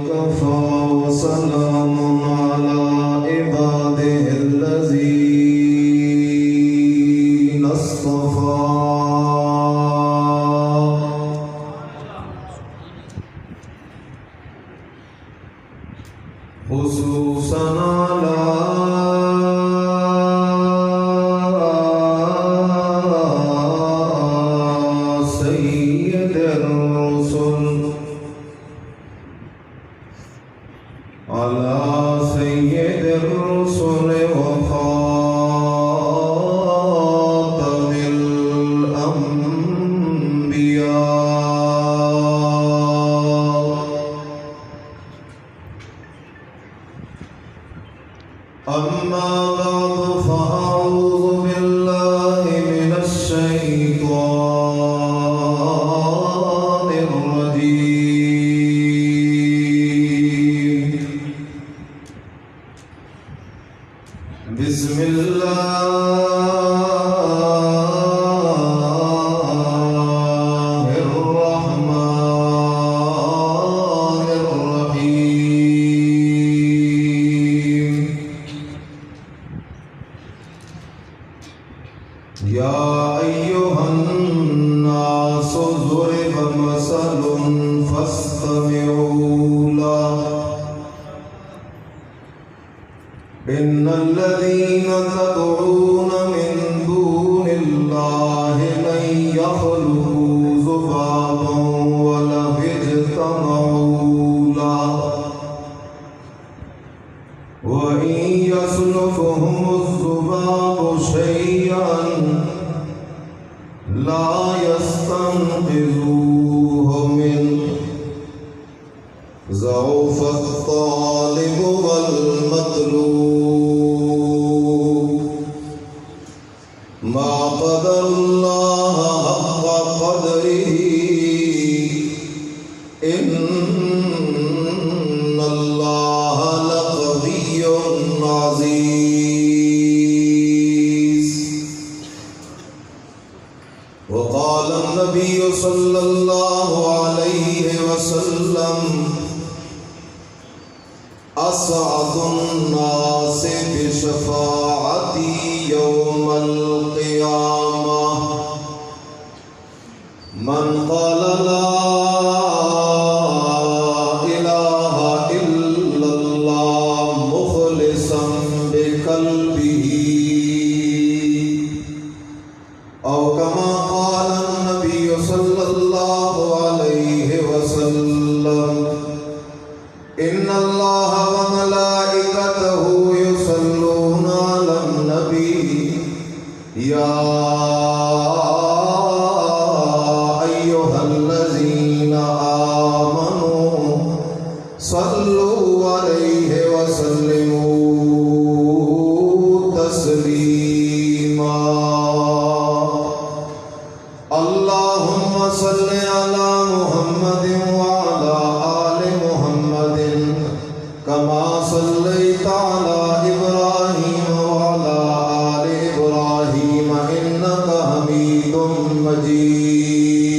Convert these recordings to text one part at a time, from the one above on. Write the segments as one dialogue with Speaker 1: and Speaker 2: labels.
Speaker 1: وكفى وسلام على عباده الذين اصطفى خصوصا على سيد الرسل وخاتم الأنبياء. أما بعد فأعوذ بالله من الشيطان الرجيم. بسم الله الرحمن الرحيم. يا أيها الناس ضرب مثل فاستمعوا له. إن الذين تدعون من دون الله لن يخلقوا ذبابا ولو اجتمعوا له وإن يسلبهم الذباب شيئا لا يستنقذوه منه ضعف الطالب والمطلوب. ما قدر الله حق قدره إن الله لقوي عزيز. وقال النبي صلى الله عليه وسلم أسعد الناس بشفاعتي يوم القيامة من قال لا إله إلا الله مخلصا بقلبه أو كما قال النبي صلى الله عليه وسلم إن الله وملائكته يصلون على النبي يا أيها الذين آمنوا صلوا عليه وسلموا تسليما. اللهم صل على محمد وعلى آل محمد كما صليت على إبراهيم وعلى آل إبراهيم إنك حميد مجيد.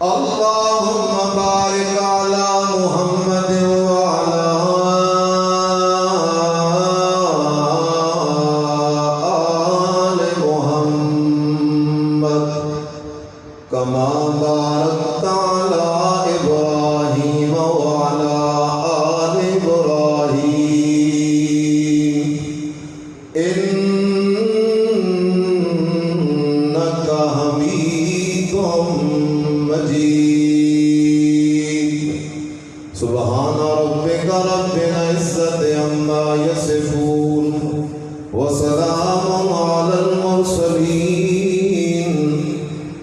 Speaker 1: اللهم بارك على محمد وعلى آل محمد كما باركت على إبراهيم وعلى آل إبراهيم إنك حميد مجيد. سبحان ربك رب العزة عما يصفون وسلام على المرسلين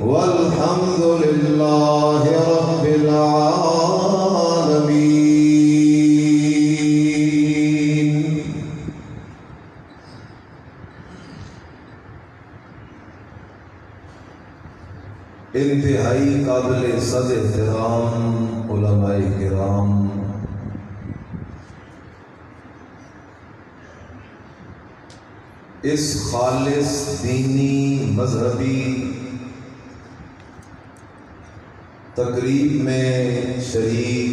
Speaker 1: والحمد لله رب العالمين. انتہائی قابل صد احترام علماء کرام، اس خالص دینی مذہبی تقریب میں شریک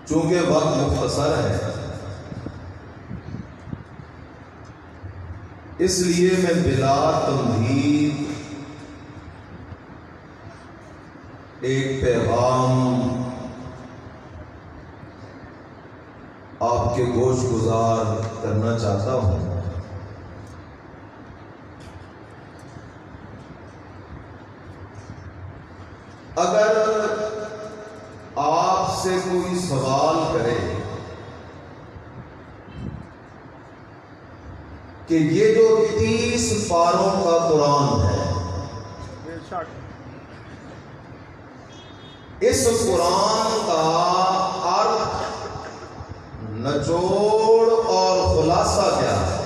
Speaker 1: چونکہ وقت مختصر ہے اس لیے میں بلا تمہید ایک پیغام آپ کے گوش گزار کرنا چاہتا ہوں۔ اگر آپ سے کوئی سوال کرے کہ یہ جو 30 پاروں کا قرآن ہے، اس قرآن کا ارتھ، نچوڑ اور خلاصہ کیا ہے،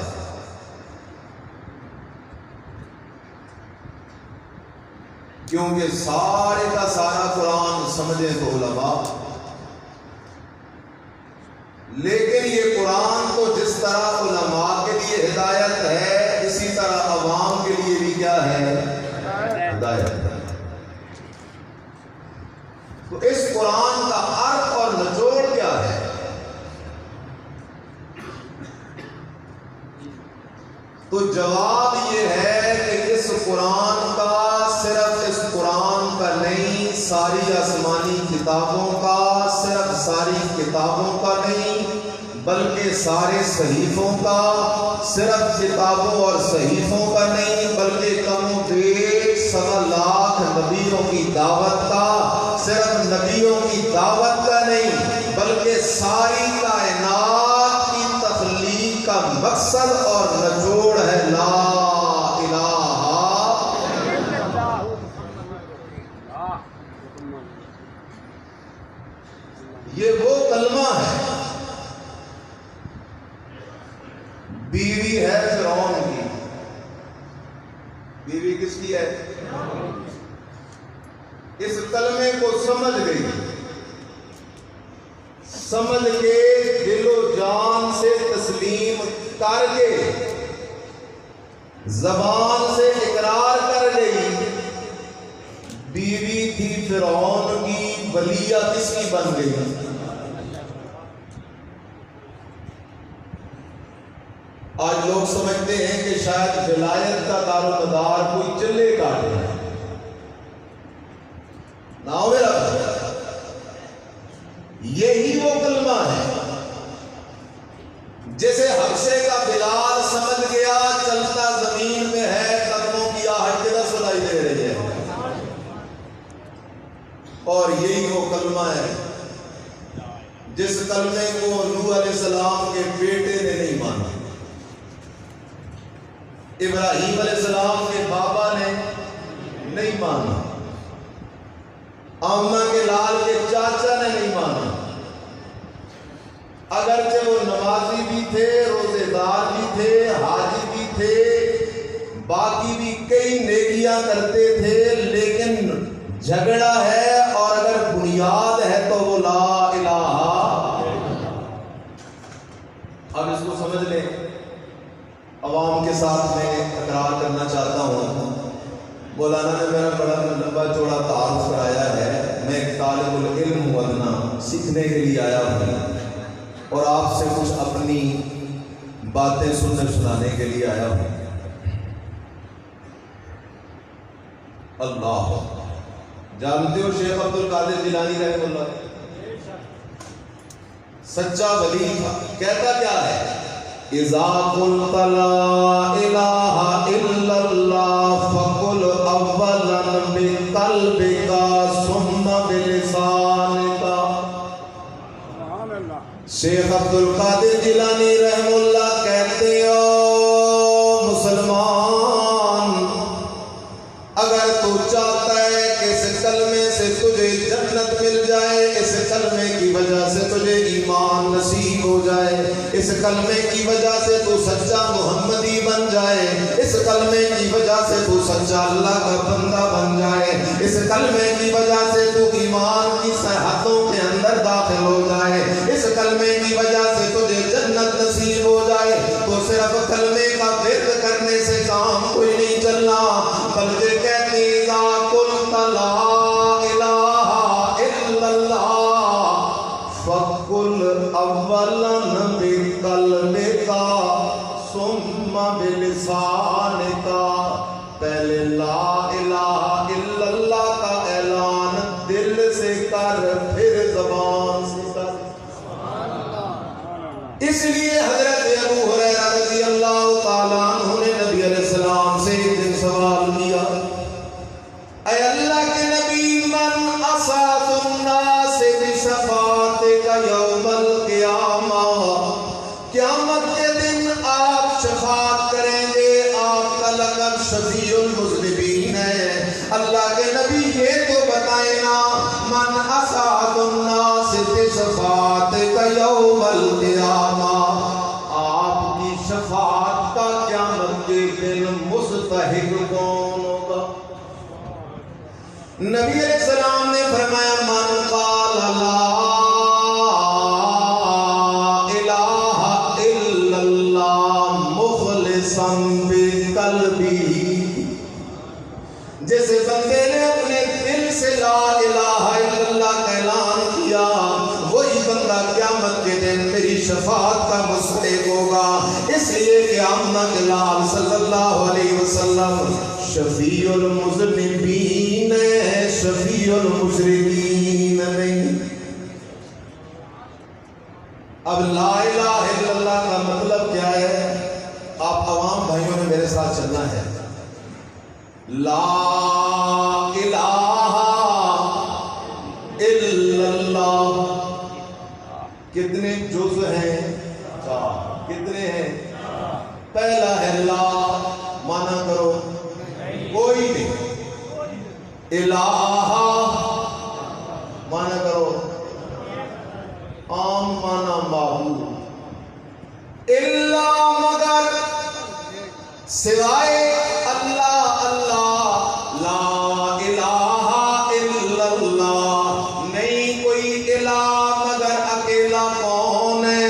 Speaker 1: کیونکہ سارے کا سارا قرآن سمجھیں تو علماء، لیکن یہ قرآن تو جس طرح علماء کے لیے ہدایت ہے اسی طرح عوام کے لیے بھی کیا ہے؟ ہدایت ہے۔ تو اس قرآن کا ارتھ اور نچوڑ کیا ہے؟ تو جواب یہ ہے کہ اس قرآن کا، صرف اس قرآن کا نہیں، ساری آسمانی کتابوں کا، صرف ساری کتابوں کا نہیں بلکہ سارے صحیفوں کا، صرف کتابوں اور صحیفوں کا نہیں بلکہ کم و بیش 1.25 لاکھ نبیوں کی دعوت کا، صرف نبیوں کی دعوت کا نہیں بلکہ ساری کائنات کی تخلیق کا مقصد اور نچوڑ ہے لا الہ۔ یہ وہ کلمہ ہے، بیوی ہے فرعون کی، بیوی کس کی ہے؟ اس کلمے کو سمجھ گئی، سمجھ کے دل و جان سے تسلیم کر کے زبان سے اقرار کر گئی، بیوی تھی فرعون کی، ولیہ کس کی بن گئی؟ آج لوگ سمجھتے ہیں کہ شاید ولایت کا دار و مدار کوئی چلے کاٹے ہے، نہ میرا یہی وہ کلمہ ہے جیسے حبشے کا بلال سمجھ گیا چلتا زمین میں ہے، قدموں کی آہٹ کدھر سنائی دے رہی ہے، اور یہی وہ کلمہ ہے جس کلمے کو نوح علیہ السلام کے بیٹے نے نہیں مانا، ابراہیم علیہ السلام کے بابا نے نہیں مانا، اماں کے لال کے چاچا نے نہیں مانا، اگرچہ وہ نمازی بھی تھے، روزے دار بھی تھے، حاجی بھی تھے، باقی بھی کئی نیکیاں کرتے تھے، لیکن جھگڑا ہے اور اگر بنیاد ہے تو وہ لا الہ۔ اب اس کو سمجھ لیں، عوام کے ساتھ میں اقرار کرنا چاہتا ہوں، مولانا نے میرا بڑا لمبا چوڑا تعارف کرایا ہے، میں ایک طالب العلم ہوں، ادنا سیکھنے کے لیے آیا ہوں اور آپ سے کچھ اپنی باتیں سننے سنانے کے لیے آیا ہوں۔ اللہ، جانتے ہو شیخ عبد القادر جیلانی رحمہ اللہ سچا ولی تھا، کہتا کیا ہے؟ اذا قلت لا الہ الا اللہ فقل اولا بقلبک ثم بلسانک۔ شیخ عبد القادر جیلانی رحمہ اللہ کہتے ہو مسلمان، اگر تو چاہتا ہے کہ اس کلمے سے تجھے جنت مل جائے، اس کلمے کی وجہ سے تجھے ایمان نصیب ہو جائے، اس کلمے کی وجہ سے تو سچا محمدی بن جائے، اس کلمے کی وجہ سے تو سچا اللہ کا بندہ بن جائے، اس کلمے کی وجہ سے تو ایمان کی صحتوں کے اندر داخل ہو جائے، اس کلمے کی وجہ سے تجھے جنت نصیب ہو جائے، تو صرف کلمے کا ورد کرنے سے کام کوئی نہیں چلنا، بلکہ کہتے اذا قلت لا الہ الا اللہ فقل قولا بقلبك ثم بلسانك. پہلے لا الہ الا اللہ کا اعلان دل سے کر پھر زبان سے کر. اس لیے حضرت ابو ہریرہ رضی اللہ تعالیٰ عنہ نے نبی علیہ السلام سے ایک دن سوال کیا، اے اللہ کے نبی، من اسعد الناس بشفاعتک یوم القیامہ، قیامت کے دن آپ شفاعت کریں گے، آپ کا لقب شفیع المذنبین ہے. اللہ کے نبی یہ تو بتائیں نا، من اسعد الناس بشفاعتک یوم القیامہ، آپ کی شفاعت کا قیامت کے دن مستحق کون ہوگا؟ نبی علیہ السلام نے فرمایا، من قال لا الہ الا اللہ مخلصا بقلبہ، جیسے بندے نے اپنے دل سے لا الہ الا اللہ کا اعلان کیا، وہی بندہ قیامت کے دن میری شفاعت کا مستحق ہوگا. اس لیے کہ آمنہ کے لال صلی اللہ علیہ وسلم شفیع المذنبین ہے، شفیع المشرکین نہیں. اب لا الہ الا اللہ کا مطلب کیا ہے؟ آپ عوام بھائیوں نے میرے ساتھ چلنا ہے. لا الہ الا اللہ کتنے جز ہیں؟ چار. کتنے ہیں؟ پہلا ہے لا، مانا کرو کوئی نہیں. الہ مانا کرو عام مانا معبود. الا مگر سوائے اللہ، اللہ لا الہ الا اللہ، نہیں کوئی الہ مگر اکیلا کون ہے؟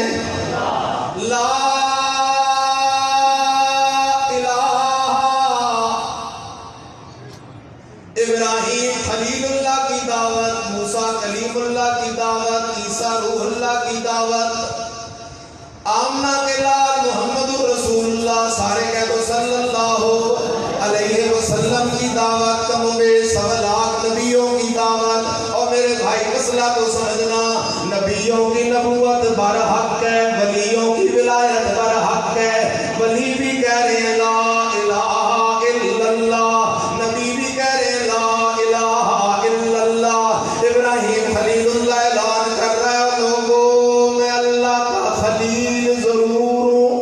Speaker 1: لا ابراہیم خلیل اللہ کی دعوت، موسیٰ کلیم اللہ کی دعوت، عیسیٰ روح اللہ کی دعوت، آمنہ کے لال محمد الرسول اللہ، سارے کہہ دو صلی اللہ علیہ وسلم کی دعوت، کم و بیش 1.25 لاکھ نبیوں کی دعوت. اور میرے بھائی مسئلہ تو سمجھنا، نبیوں کی نبوت برحق ہے، ولیوں کی ولایت برحق ہے. ولی بھی کہہ رہے ہیں لا الہ الا اللہ، نبی بھی کہہ رہے ہیں لا الہ الا اللہ. ابراہیم خلیل اللہ اعلان کر رہا ہے، لوگوں میں اللہ کا خلیل ضرور ہوں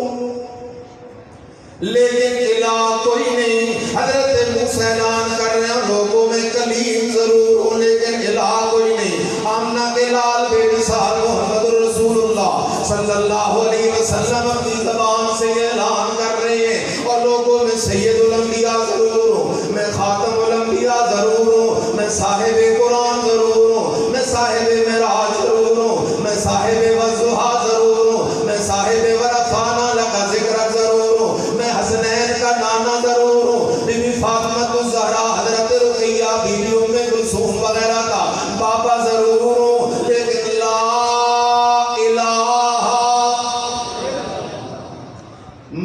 Speaker 1: لیکن الہ کوئی نہیں. حضرت موسیٰ اعلان کر رہے ہیں، لوگوں میں کلیم ضرور ہوں لیکن الہ کوئی نہیں. آمنہ کے لال بے مثال محمد الرسول اللہ صلی اللہ علیہ وسلم اپنی زبان سے یہ اعلان کر رہے ہیں، اور لوگوں میں سید الانبیاء ضرور ہوں، میں خاتم الانبیاء ضرور ہوں، میں صاحب قرآن ضرور ہوں، میں صاحب معراج ضرور ہوں، میں صاحب والضحیٰ ضرور ہوں، میں صاحب ورفعنا لک ذکرک ضرور ہوں، میں حسنین کا نانا ضرور ہوں، بی بی فاطمہ الزہرا، حضرت رقیہ، بی بی ام کلثوم وغیرہ کا بابا ضرور ہوں، لیکن لا الہ،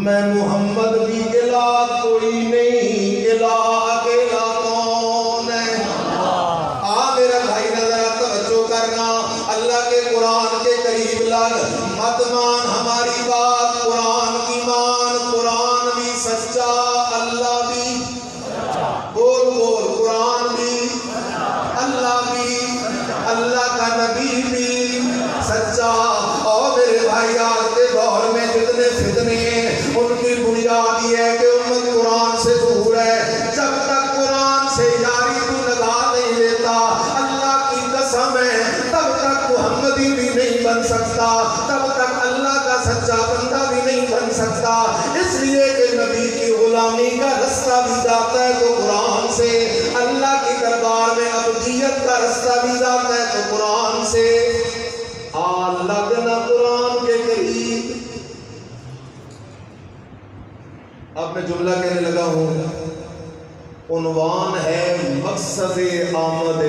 Speaker 1: میں محمد بھی الہ کوئی نہیں. الہ اکیلا کون ہے؟ میرا بھائی نظر توجہ کرنا، اللہ کے قرآن کے قریب لگ مت مان ہماری بات، قرآن کی مان. قرآن بھی سچا، اللہ بھی، بول بول، قرآن بھی، اللہ بھی، اللہ کا نبی بھی سچا. اور میرے بھائی آج کے دور میں جتنے فتنے ہیں ان کی بنیاد یہ ہے کہ امت قرآن سے دور ہے. جب تک قرآن سے یاری تو لگا نہیں لیتا، اللہ کی قسم ہے، تب تک محمدی بھی نہیں بن سکتا، تب تک اللہ کا سچا بندہ بھی نہیں بن سکتا. اس لیے کہ نبی کی غلامی کا رستہ بھی جاتا ہے تو قرآن سے، اللہ کی دربار میں ابدیت کا رستہ بھی جاتا ہے تو قرآن سے. لگنا قرآن کے قریب. اب میں جملہ کہنے لگا ہوں، عنوان ہے مقصد آمد.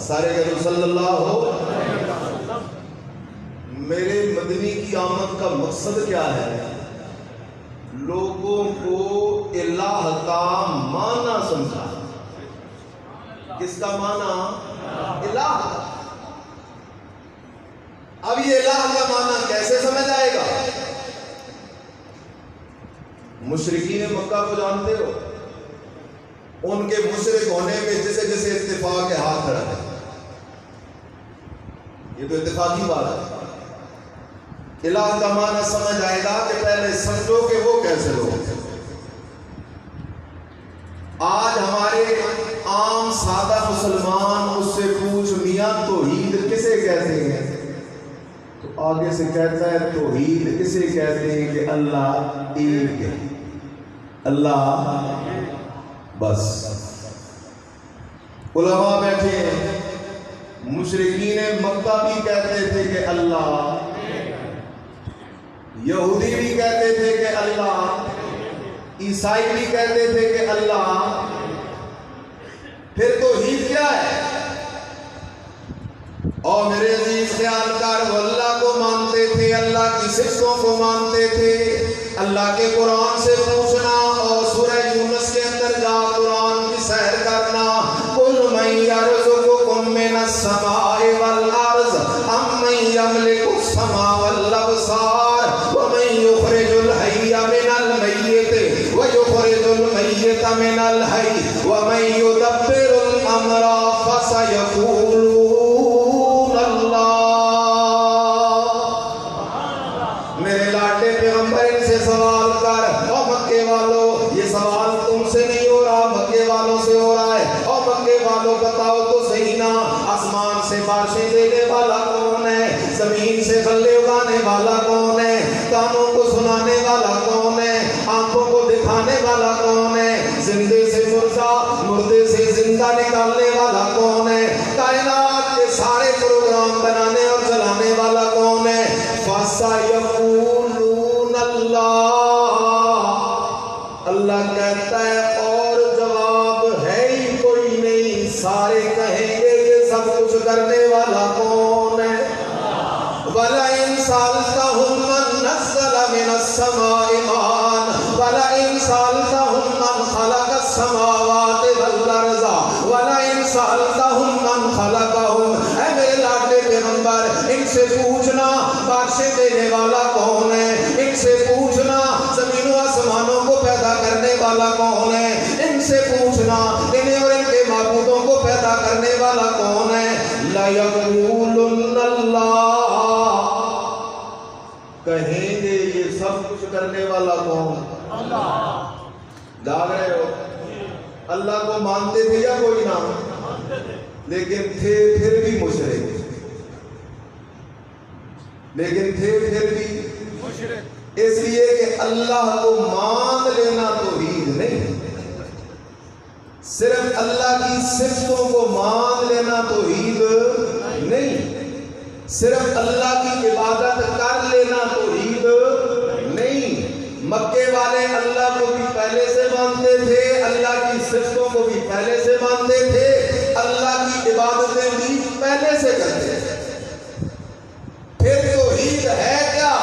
Speaker 1: سارے کہتے صلی اللہ ہو. میرے مدنی کی آمد کا مقصد کیا ہے؟ لوگوں کو الہ کا معنی سمجھا۔ کس کا معنی؟ الہ کا۔ اب یہ الہ کا معنی کیسے سمجھ آئے گا؟ مشرکین مکہ کو جانتے ہو؟ ان کے مشرک ہونے میں جسے جسے اتفاق کے ہاتھ کھڑا ہے، یہ تو اتفاقی بات ہے۔ الہ کا معنی سمجھ آئے گا کہ پہلے سمجھو کہ وہ کیسے لوگ ہیں۔ آج ہمارے عام سادہ مسلمان اس سے پوچھ میاں توحید کسے کہتے ہیں؟ تو آگے سے کہتا ہے توحید کسے کہتے ہیں کہ اللہ ایک ہے، اللہ بس۔ علماء بیٹھے ہیں، مشرکین مکہ بھی کہتے تھے کہ اللہ، یہودی بھی کہتے تھے کہ اللہ، عیسائی بھی کہتے تھے کہ اللہ۔ پھر توحید کیا ہے؟ اور میرے عزیز خیال کر، وہ اللہ کو مانتے تھے، اللہ کی صفتوں کو مانتے تھے۔ اللہ کے قرآن سے پوچھنا اور سورہ یونس کے اندر جا قرآن کی سیر کرنا۔ قُلْ مَن يَرْزُقُكُم مِّنَ السَّمَاءِ وَالْأَرْضِ أَمَّن يَمْلِكُ السَّمْعَ وَالْأَبْصَارَ وَمَن يُخْرِجُ الْحَيَّ مِنَ الْمَيِّتِ وَيُخْرِجُ الْمَيِّتَ مِنَ الْحَيِّ وَمَن يُدَبِّرُ الْأَمْرَ فَسَيَقُولُونَ میرے لاڈلے پیغمبر ان سے سوال کر، اور مکے والوں یہ سوال تم سے نہیں ہو رہا، مکے والوں سے ہو رہا ہے۔ اور مکے والوں بتاؤ تو صحیح نا، آسمان سے بارشیں دینے والا کون ہے؟ زمین سے غلے اگانے والا کون ہے؟ کانوں کو سنانے والا کون ہے؟ آنکھوں کو دکھانے والا کون ہے؟ زندے سے مردہ، مردے سے زندہ نکالنے والا کون ہے؟ کائنات کے سارے پروگرام بنانے اور چلانے والا کون ہے؟ فَسَيَقُولُونَ اللَّهُ، اللہ کہتا ہے اور جواب ہے ہی کوئی نہیں، سارے کہیں گے یہ سب کچھ کرنے والا کون ہے؟ وَلَئِن سَأَلْتَهُم مَّن نَّزَّلَ مِنَ السَّمَاءِ مَاءً وَلَئِن سَأَلْتَهُم مَّن خَلَقَ السَّمَاوَاتِ وَالْأَرْضَ وَلَئِن سَأَلْتَهُم مَّن خَلَقَهُمْ، اے میرے لاڈلے پیغمبر ان سے پوچھنا بارشیں دینے والا کون ہے، ان سے پوچھنا زمین و آسمانوں کو پیدا کرنے والا کون ہے، ان سے پوچھنا انہیں اور ان کے معبودوں کو پیدا کرنے والا کون ہے۔ لَيَقُولُنَّ اللَّهُ، کہیں گے یہ سب کچھ کرنے والا کون؟ اللہ۔ جاگ رہے ہو؟ اللہ کو مانتے تھے یا کوئی نہ؟ لیکن تھے پھر بھی مشرک، لیکن تھے پھر بھی مشرک، اس لیے کہ اللہ کو مان لینا توحید نہیں، صرف اللہ کی صفتوں کو مان لینا توحید نہیں، صرف اللہ کی عبادت کر لینا توحید نہیں۔ مکے والے اللہ کو بھی پہلے سے مانتے تھے، اللہ کی صفتوں کو بھی پہلے سے مانتے تھے، اللہ کی عبادتیں بھی پہلے سے کرتے تھے۔ پھر توحید ہے کیا؟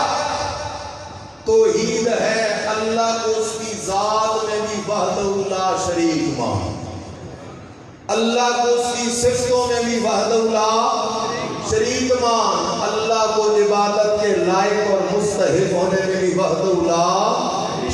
Speaker 1: توحید ہے اللہ کو اس کی ذات میں بھی وحدہ لا شریک مان، اللہ کو اس کی صفتوں میں بھی وحدہ لا شریک مان، اللہ کو عبادت کے لائق اور مستحق ہونے میں بھی وحدہ لا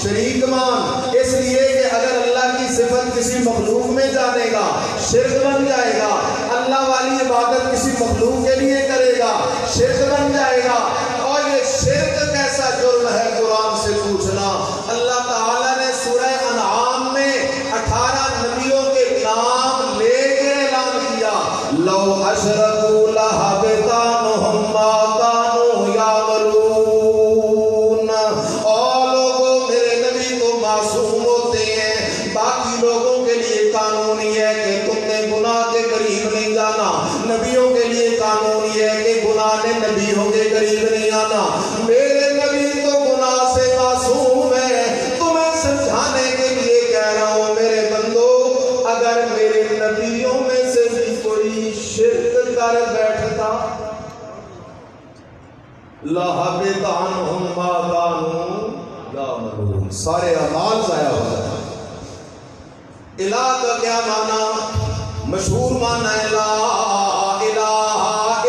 Speaker 1: شریک مان۔ اس لیے کہ اگر اللہ کی صفت کسی مخلوق میں جانے گا شرک بن جائے گا، اللہ والی عبادت کسی مخلوق کے لیے کرے گا شرک بن جائے گا۔ اور یہ شرک کیسا جرم ہے قرآن سے پوچھنا۔ اللہ تعالیٰ نے سورہ انعام میں 18 نبیوں کے نام لے کے اعلان کیا، لو اشرکوا لحبط عنہم ما کانوا یعملون۔ اور لوگوں میرے نبی تو معصوم ہوتے ہیں، باقی لوگوں کے لیے قانون یہ ہے کہ تم نے گناہ کے قریب نہیں جانا، نبیوں کے لیے قانون یہ ہے کہ گناہ نے نبیوں کے قریب نہیں آنا۔ میرے نبی تو گناہ سے معصوم ہے، تمہیں سمجھانے کے لیے کہہ رہا ہوں میرے بندو، اگر میرے نبیوں میں سے بھی کوئی شرک کر بیٹھتا لَحَبِطَ عَنْهُمْ مَا كَانُوا يَعْمَلُونَ، سارے اعمال ضائع ہو جائیں۔ الہ کا کیا معنی؟ مشہور معنی ہے لا الہ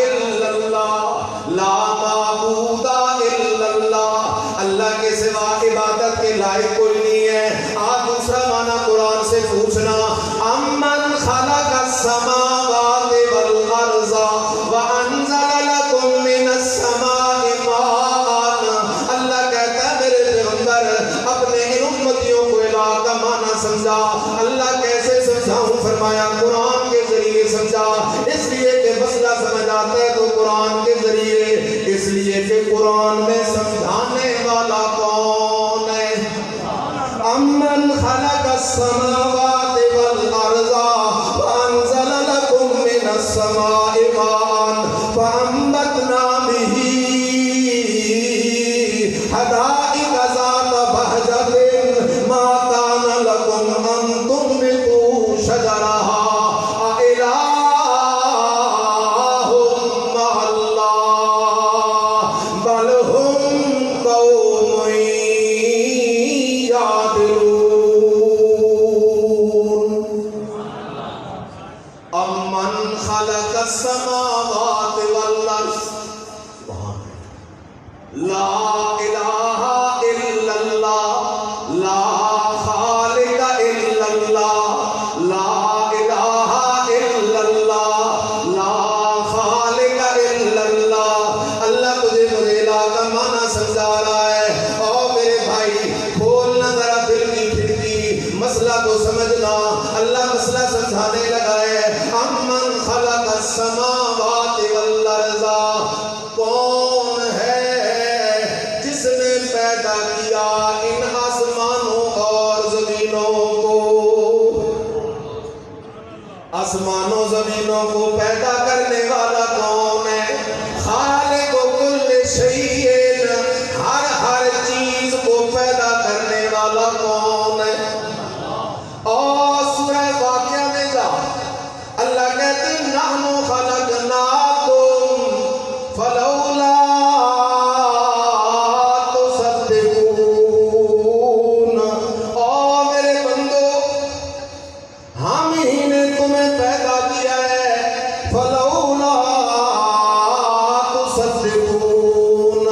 Speaker 1: الا اللہ، لا معبود الا اللہ، اللہ کے سوا عبادت کے لائق کوئی نہیں ہے۔ آج دوسرا معنی قرآن سے پوچھنا، امن خلق السماوات والارض وانزل لكم من السماء ماء، اللہ کہتا ہے میرے پیغمبر اپنے ان امتیوں کو الہ کا معنی سمجھا۔ اللہ کیسے سمجھاؤں؟ فرمایا قرآن کے ذریعے سمجھا، اس لیے کہ مسئلہ سمجھ آتا ہے تو قرآن کے ذریعے، اس لیے کہ قرآن میں سمجھانے والا کون ہے؟ امن خلق السماوات والارض وانزل لكم من السماء ماء فانبتنا به حدائق ذات بهجة ما كان لكم ان تنبتوا شجرها أإله مع الله بل هم قوم يعدلون۔ امن خلق السماوات والارض، لا الہ الا اللہ، لا خالق الا اللہ، لا الہ الا اللہ، لا خالق الا اللہ۔ اللہ تجھے مجھے الہ کا معنی سمجھا رہا ہے۔ او میرے بھائی کھولنا ذرا دل کی کھڑکی، مسئلہ کو سمجھنا۔ اللہ مسئلہ سمجھانے لگا ہے، امن خلق السماوات والارض، کون ہے جس نے پیدا کیا ان آسمانوں اور زمینوں کو؟ آسمانوں زمینوں کو پیدا کرنے والا کون ہے؟ خالق کل شیء، ہر چیز کو پیدا کرنے والا کون ہے؟ اور سورہ واقعہ میں جا اللہ کہتے ہیں نحن خلقناکم فلولا تصدقون، اور میرے بندو ہم ہی نے تمہیں پیدا کیا ہے، فلولا تصدقون،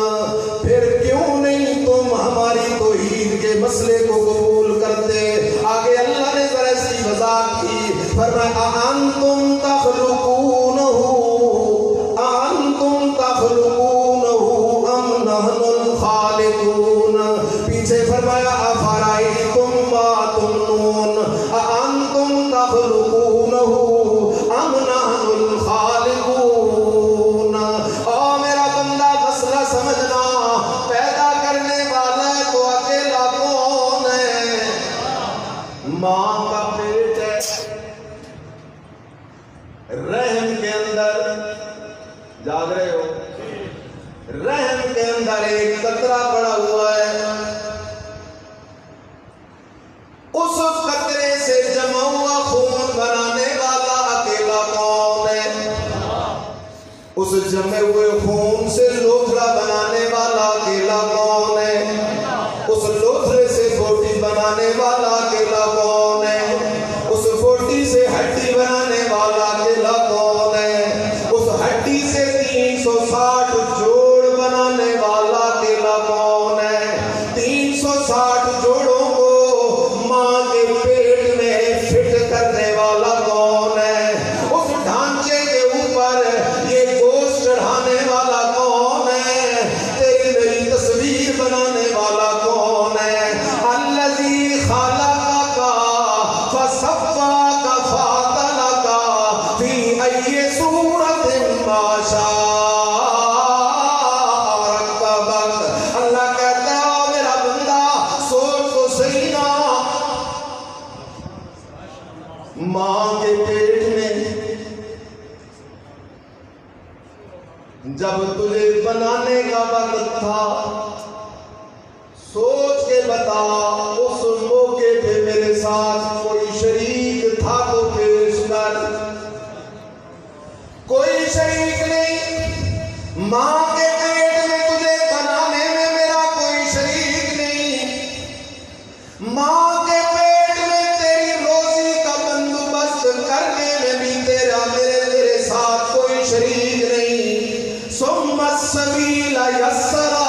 Speaker 1: پھر کیوں نہیں تم ہماری توحید کے مسئلے کو قبول کرتے؟ آگے اللہ نے ذرا اس کی وضاحت کی، فرمایا انتم تخلقونہ ام نحن الخالقون، پیچھے فرمایا افرائیتم ما تمنون، انتم تخلقونہ ام نحن الخالقون۔ او میرا بندہ مسئلہ سمجھنا، پیدا کرنے والا ہے تو اکیلا کون ہے؟ ماں کا پیٹ ہے، رحم کے اندر، جاگ رہے ہو؟ رحم کے اندر ایک قطرہ پڑا ہوا ہے، اس قطرے سے جمع ہوا خون بنانے والا اکیلا کون ہے؟ اس جمع ہوئے خون سے لوتھڑا بنانے والا اکیلا کون ہے؟ اس لوتھڑے سے بوٹی بنانے والا اکیلا کون ہے؟ اس بوٹی سے ہڈی بنانے والا اکیلا کون ہے؟ اس ہڈی سے 360 جوڑ بنانے والا اکیلا کون ہے؟ 360 جوڑوں کو ماں کے پیٹ میں فٹ کرنے والا کون ہے؟ اس ڈھانچے کے اوپر یہ گوشت چڑھانے والا کون ہے؟ تیری میری تصویر بنانے والا کون ہے؟ الذی خلقک فسواک فعدلک فی ای صورت ما شاء رکبک۔ اللہ کہتا ہے او میرا بندہ سوچ تو صحیح نا، ماں کے پیٹ میں جب تجھے بنانے کا وقت تھا، سوچ کے بتا اس موقع پہ میرے ساتھ کوئی شریک تھا تو پیش کر۔ کوئی شریک نہیں، ماں کے پیٹ میں شریک نہیں ثم السبیل یسرا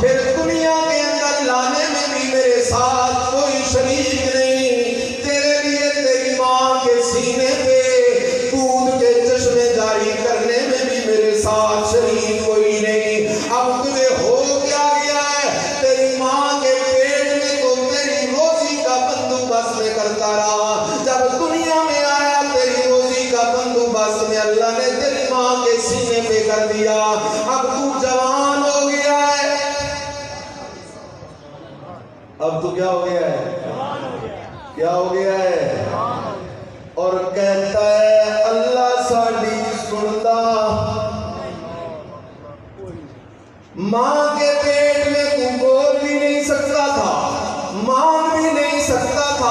Speaker 1: پھر دنیا کے اندر لانے میں بھی میرے ساتھ کوئی شریک نہیں تیرے لیے تیری ماں کے سینے پہ دودھ کے چشمے جاری کرنے میں بھی میرے ساتھ شریک کوئی نہیں اب تجھے ہو کیا گیا ہے تیری ماں کے پیٹ میں تو تیری روزی کا بندوبست میں کرتا رہا جب دنیا میں آیا تیری روزی کا بندوبست میں اللہ نے تیری ماں کے سینے پہ کر دیا اب تو جوان ہو گیا ہے اب تو کیا ہو گیا ہے کیا ہو گیا ہے اور کہتا ہے اللہ ساڈی سندا ماں کے پیٹ میں تو بول بھی نہیں سکتا تھا مانگ بھی نہیں سکتا تھا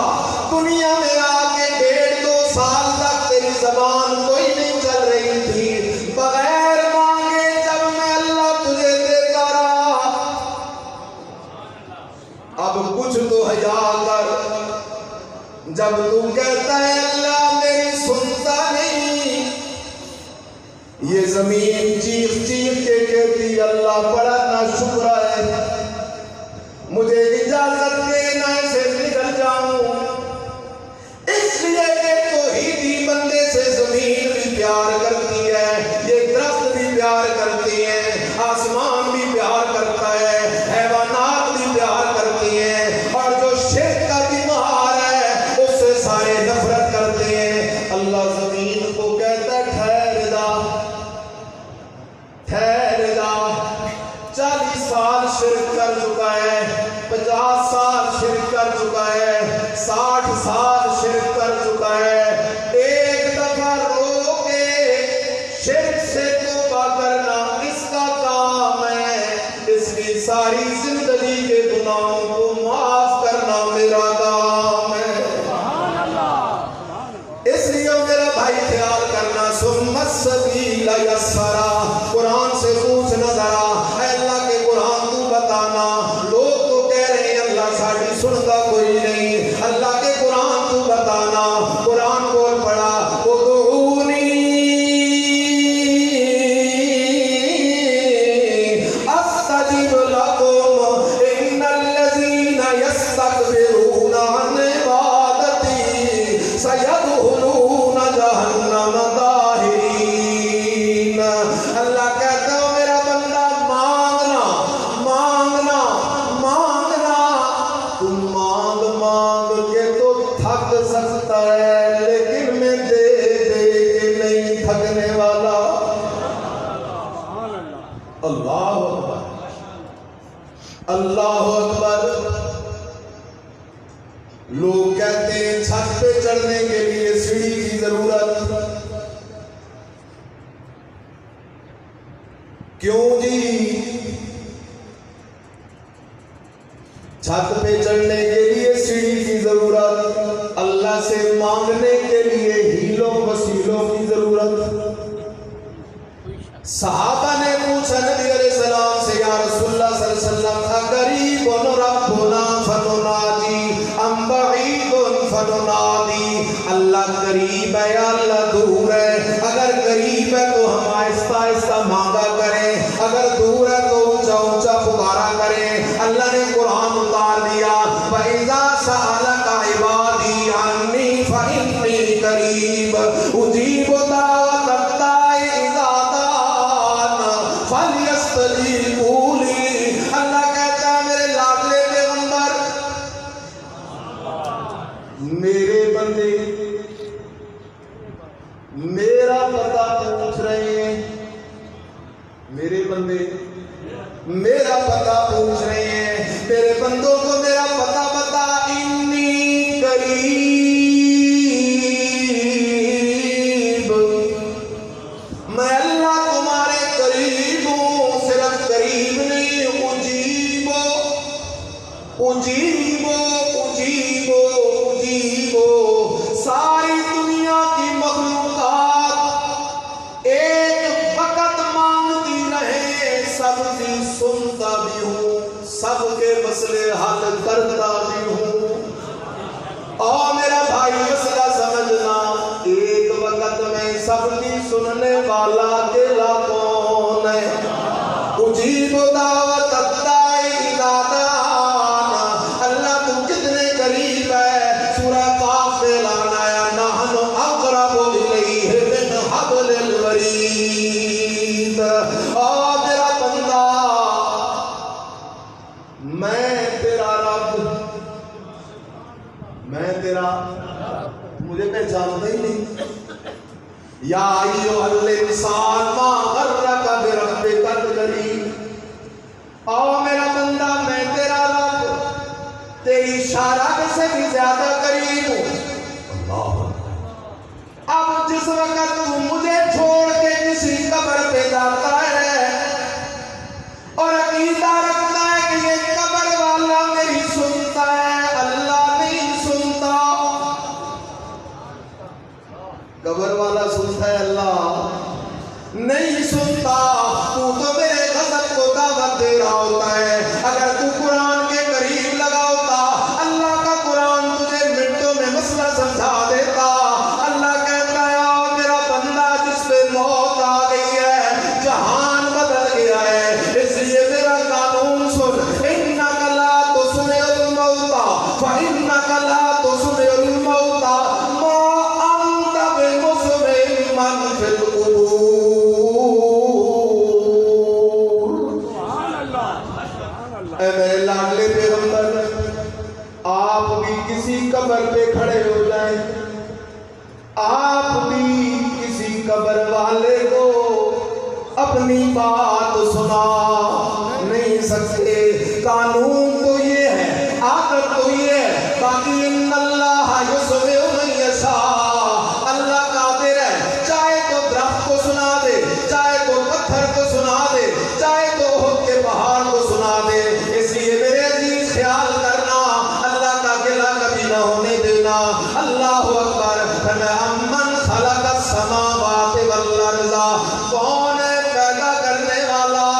Speaker 1: دنیا میں آ کے 1.5-2 سال تک تیری زبان کوئی نہیں چل رہی تھی بغیر مانگے جب میں اللہ تجھے دیتا رہا اب کچھ تو حیا کر جب تو کہتا ہے اللہ میری سنتا نہیں یہ زمین چیخ چیخ کے کہتی اللہ بڑا ناشکرا ہے مجھے اجازت دینا سے نکل جاؤں اس لیے کہ توحیدی بندے سے زمین بھی پیار کرتی ہے یہ درخت بھی پیار کرتی ہیں آسمان بھی پیار کرتا ہے حیوانات بھی پیار کرتی ہیں اور جو شرک کا بیمار ہے اس سے سارے نفرت کرتے ہیں اللہ زمین کو کہتا ٹھہر جا 40 سال شرک کر چکا ہے 50 سال شرک کر چکا ہے 60 سال شرک کر چکا ہے ایک دفعہ رو کے شرک سے توبہ کرنا اس کا کام ہے اس کی ساری زندگی کے گناہوں کو معاف کرنا میرا کام ہے اس لیے میرا بھائی خیال کرنا ثم السبیل یسرا قرآن سے پوچھنا ذرا اے اللہ کے قرآن تو بتانا لوگ تو کہہ رہے ہیں اللہ ساڑی سنتا کوئی نہیں اللہ کے قرآن تو بتانا قرآن بول پڑا ادعونی استجب لکم ان الذین یستکبرون عن عبادتی سیدخلون جہنم داخرین اللہ کہتا ہو میرا بندہ مانگنا تم مانگ کے تو تھک سکتا ہے لیکن میں دے کے نہیں تھکنے والا اللہ اکبر اللہ اکبر لوگ کہتے ہیں چھت پہ چڑھنے کے لیے سیڑھی کی ضرورت کیوں جی چھت پہ چڑھنے کے لیے سیڑھی کی ضرورت اللہ سے مانگنے کے لیے ہیلوں وسیلوں کی ضرورت صحابہ نے پوچھا نبی علیہ السلام سے یا رسول اللہ صلی اللہ علیہ وسلم اقریب ربنا فنناجی ام بعید فننادی اللہ قریب ہے یا اللہ دور ہے اگر قریب ہے تو ہم آہستہ آہستہ مانگا کریں اگر دور ہے تو اونچا اونچا پکارا کریں اللہ نے قرآن اتار دیا فَإِذَا سَأَلَكَ عِبَادِي عَنِّي فَإِنِّي قَرِيبٌ أُجِيبُ دَعْوَةَ الدَّاعِ إِذَا دَعَانِ فَلْيَسْتَجِيبُوا لِي اللہ کہتا ہے میرے لاڈلے پیغمبر میرے بندے میرا پتہ پوچھ رہے ہیں میرے بندے میرا پتہ پوچھ رہے ہیں میرے بندوں کو میرا پتہ بتا انی قریب میں اللہ تمہارے قریب ہوں صرف قریب نہیں اجیبو ساری دنیا کی مخلوقات ایک وقت مانگتی رہے سب کی سنتا بھی ہوں سب کے مسئلے حل کرتا بھی ہوں اور میرا بھائی مسئلہ سمجھنا ایک وقت میں سب کی سننے والا اکیلا کون ہے؟ اجیب دعوت الداعی اذا دعان، اللہ تو کتنے قریب ہے۔ سورہ قاف میں اعلان آیا نحن اقرب الیہ من حبل الورید۔ اور میرا بندہ، میں تیرا رب، میں تیرا، مجھے پہچانتا ہی نہیں۔ یا ایھا الانسان ما غرک بربک الکریم، او میرا بندہ میں تیرا رب تیری شارع سے بھی زیادہ قریب ہوں۔ اللہ، اب جس وقت تو مجھے چھوڑ کے کسی قبر پہ جاتا ہے اور عقیدہ رکھتا ہے کہ یہ قبر والا میری سنتا ہے، اللہ نہیں سنتا۔ قبر والا سنتا ہے، اللہ نہیں سنتا۔ تو میرے غضب کو دعوت دے رہا ہوتا ہے۔ اگر تو قرآن کے قریب لگا ہوتا، اللہ کا قرآن تجھے منٹوں میں مسئلہ سمجھا دیتا۔ اللہ کہتا ہے میرا بندہ جس پہ موت آ گئی ہے، جہان بدل گیا ہے، اس لیے میرا قانون سن۔ انک لا تسمع الموتى فانک لا تسمع الموتى ما انت بمسمع من في القبور۔ اے میرے لاڈلے پیغمبر، آپ بھی کسی قبر پہ کھڑے ہو جائیں، آپ بھی کسی قبر والے کو اپنی بات سنا نہیں سکتے۔ قانون تو یہ ہے، عادت تو یہ ہے، باقی ان اللہ یسمع من یشاء، اللہ قادر ہے، چاہے تو درخت کو سنا دے، چاہے تو پتھر کو سنا دے، چاہے تو احد کے پہاڑ کو سنا دے۔ اس لیے میرے عزیز خیال کرنا، اللہ کا گلہ کبھی نہ ہونے دینا۔ اللہ اکبر۔ امن خلق السماوات والارض، کون ہے پیدا کرنے والا؟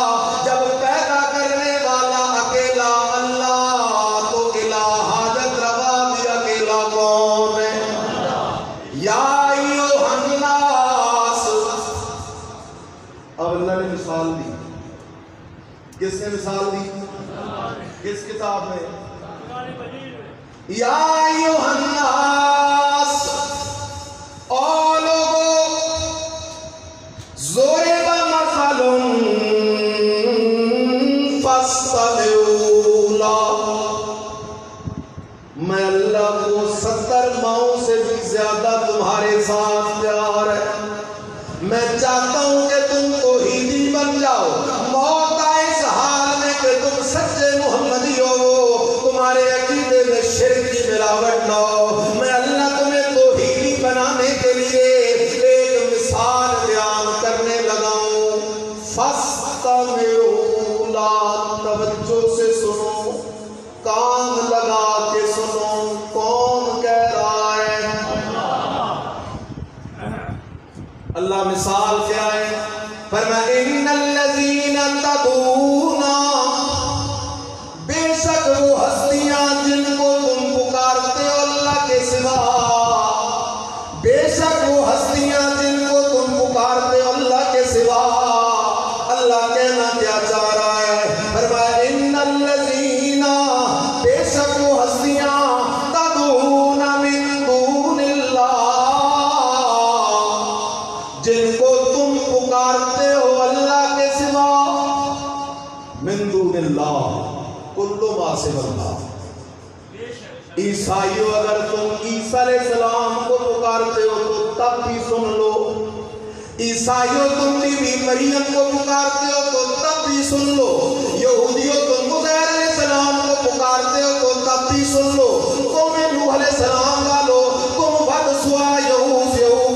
Speaker 1: جب پیدا کرنے والا اکیلا اللہ، تو الہ حاجت روا بھی اکیلا کون ہے؟ یا ایھا الناس۔ اب اللہ نے مثال دی، کس نے مثال دی؟ کس کتاب میں؟ یا ایھا الناس، او لوگو، ضرب مثل فاستمعوا لہ۔ میں اللہ کو 70 ماؤں سے بھی زیادہ تمہارے ساتھ پیار ہے۔ میں چاہتا ہوں کہ تم توحیدی بن جاؤ، موت آئے اس حال میں کہ تم سچے محمدی ہو، تمہارے عقیدے میں شرک کی ملاوٹ نہ ہو۔ میں اللہ تمہیں توحیدی بنانے کے لیے ایک مثال بیان کرنے لگا ہوں۔ فاستمعوا لہ، توجہ سے سنو، کان لگا کے سنو، کون کہہ رہا ہے؟ اللہ مثال کیا ہے؟ فرمایا ان الذین تدعون، بے شک وہ ہستیاں جن کو تم پکارتے ہو اللہ کے سوا، بے شک وہ ہستیاں جن کو تم پکارتے ہو اللہ کے سوا۔ اللہ کہنا کیا چاہ رہا ہے؟ فرمایا ان الذین، بے شک وہ ہستیاں تدعون من دون اللہ، جن کو تم پکارتے ہو اللہ کے سوا۔ من دون اللہ، کل ما سوى اللہ۔ عیسائیوں، اگر تم عیسیٰ علیہ السلام کو پکارتے ہو تو تب بھی سن لو۔ عیسائیوں، تم بی بی مریم کو پکارتے ہو تو تب بھی سن لو۔ یہودیوں، تم عزیر علیہ السلام کو پکارتے ہو تو تب بھی سن لو۔ قوم نوح علیہ السلام والو، تم ود سوا یہوس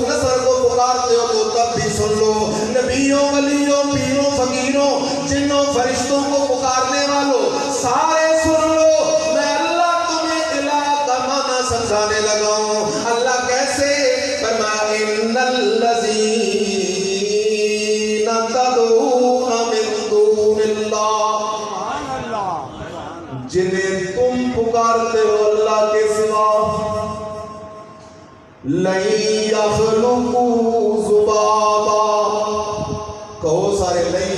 Speaker 1: نصر کو پکارتے ہو تو تب بھی سن لو۔ نبیوں، ولیوں، پیروں، فقیروں، جنوں، فرشتوں کو پکارنے والوں، سارے سن لو۔ میں اللہ تمہیں الہ کا معنی سمجھانے لگا ہوں۔ اللہ کیسے؟ فرمایا ان الذین تدعون من دون اللہ، جنہیں تم پکارتے ہو اللہ کے سوا، لن یخلقوا کہو سارے لن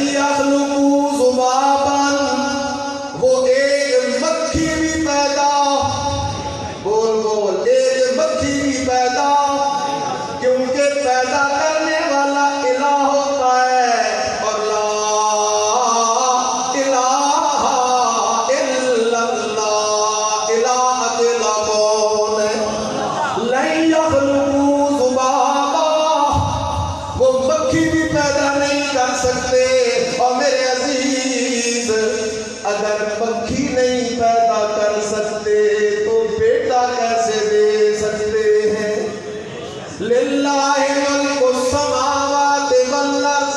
Speaker 1: یخلقوا ذبابا، وہ ایک مکھی بھی پیدا، بول بول، ایک مکھی بھی پیدا، کیونکہ پیدا کرنے والا الہ ہوتا ہے، اور لا الہ الا اللہ، الہ اکیلا کون ہے؟ لن یخلقوا ذبابا، وہ مکھی بھی پیدا نہیں کر سکتے۔ اور میرے عزیز، اگر مکھی نہیں پیدا کر سکتے تو بیٹا کیسے دے سکتے ہیں؟ للہ ملک السماوات والارض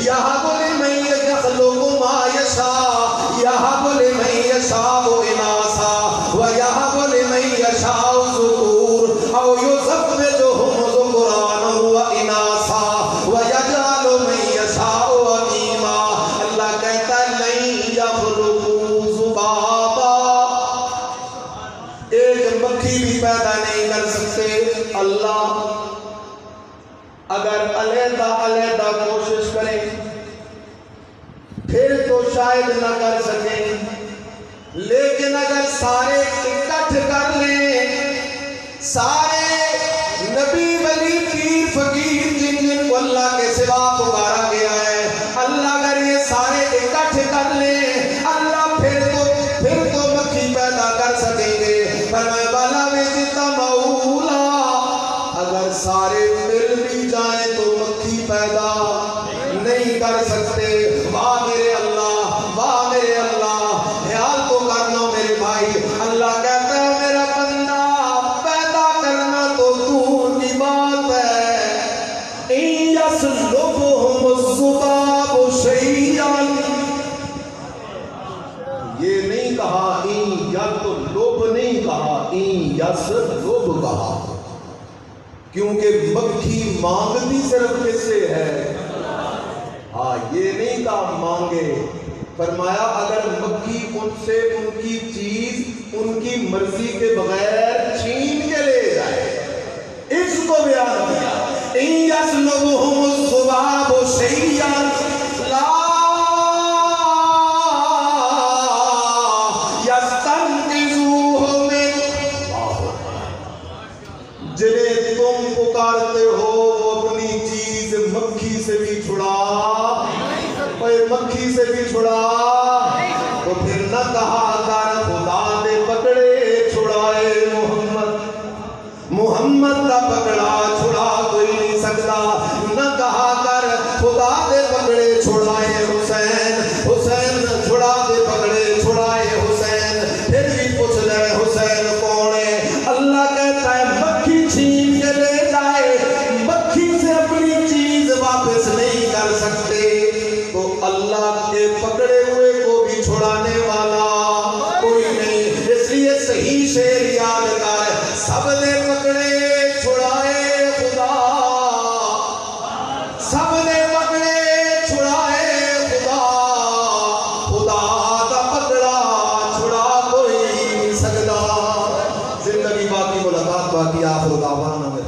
Speaker 1: یہب لمن یخلق ما یشاء، یہب لمن یشاء اناثا ویہب لمن یشاء الذکور او یزوجہم ذکرانا واناثا ویجعل من یشاء عقیما۔ اللہ کہتا ہے لن یخلقوا ذبابا، ایک مکھی بھی پیدا نہیں کر سکتے۔ اللہ اگر علیحدہ علیحدہ کوشش کریں پھر تو شاید نہ کر سکیں، لیکن اگر سارے اکٹھ کر لیں، سارے نبی ولی پیر فقیر جن کو اللہ کے سوا پکارا گیا ہے، اللہ اگر یہ سارے اکٹھ کر لیں، اللہ پھر تو مکھی پیدا کر سکیں گے۔ فرمایا والا وجتا مولا، اگر سارے مل بھی جائیں تو مکھی پیدا نہیں کر سکتے۔ واہ میرے اللہ، واہ میرے اللہ، خیال تو کرنا میرے بھائی۔ اللہ کہتا ہے میرا بندہ، پیدا کرنا تو دور کی بات ہے، ان یسلبہم الذباب شیئا، یہ نہیں کہا این یطلب، نہیں کہا این یسلب کہا، کیونکہ مکھی مانگتی صرف کس سے ہے؟ ہاں، یہ نہیں کہا مانگے، فرمایا اگر مکھی ان سے ان کی چیز ان کی مرضی کے بغیر چھین کے لے جائے، اس کو بیان کیا، ان یسلبہم الذباب شیئا لا یستنقذوہ منہ، جنہیں تم پکارتے ہو وہ اپنی چیز مکھی سے بھی چھڑا، مکھی سے بھی چھڑا، تو پھر نہ کہا کر خدا نے پکڑے چھڑائے محمد کا پکڑا چھڑا کوئی نہیں سکتا، نہ کہا کر خدا نے پکڑے چھڑائے حسین چھڑا دے پکڑے چھڑائے حسین، پھر بھی پوچھ لے حسین کون ہے؟ اللہ کہتا ہے مکھی چھین کے لے جائے، مکھی سے اپنی چیز واپس نہیں کر سکتے، تو اللہ کے پکڑے ہوئے کو بھی چھڑانے والا کوئی نہیں۔ اس لیے صحیح شعر یاد کر، سب نے پکڑے چھڑائے خدا، سب نے پکڑے چھڑائے خدا، خدا کا پکڑا چھڑا کوئی نہیں سکتا۔ زندگی باقی، ملاقات باقی، آخر دعوانا میں